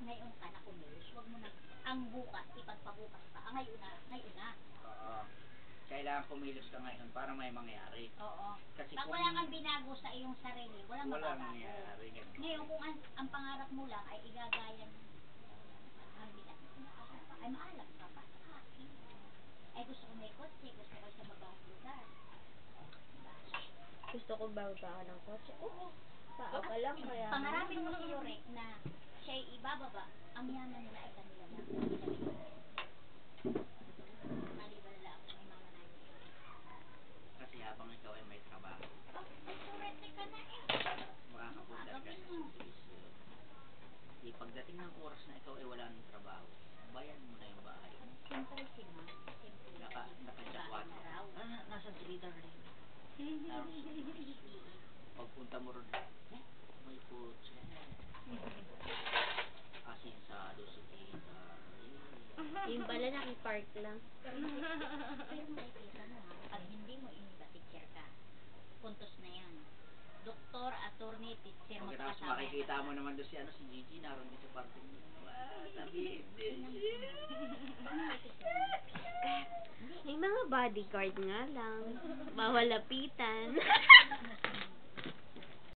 ngayon ka na kumilos, huwag mo na, ang bukas, ipagpabukas pa. Ngayon na, ngayon na. Oo. Kailangan kumilos ka ngayon para may mangyari. Oo. Kasi Pag kung wala kang binago sa iyong sarili, walang wala mababago. mangyari. Ganun. Ngayon, kung ang pangarap mo lang ay igagaya ng ang binago mo, ay maalam ka pa sa akin. Ay gusto ko may kotse, gusto ko sa mabahong lugar. Gusto ko bababa ng kotse. Oo. Tao ka lang kaya. Pangarapin mo si Yurek na siya'y ibababa, ang yaman nila ay kanila lang. Hindi na bibigyan. Maliban na ako may mamanahin ni Yurek. Kasi habang ikaw ay may trabaho, Ay, surete ka na eh. makakapundar ka sa servisyo. Di pagdating ng oras na ikaw ay wala ng trabaho, bayan mo na yung bahay mo. Siyempre si Ma. Siyempre. Nakajakwat. Araw. Nasa 3 darling. Pagpunta mo ron, may kotse. Asinsado si Tita. Yung pala nakipark lang. Pero makikita mo ha, pag hindi mo iniba, teacher ka. Puntos na yan. Doktor, attorney, teacher, Pagkatapos magkakasama yan. makikita mo naman doon si Gigi, naroon din sa parking mo. Sabihin din. May mga bodyguard nga lang. Bawal lapitan.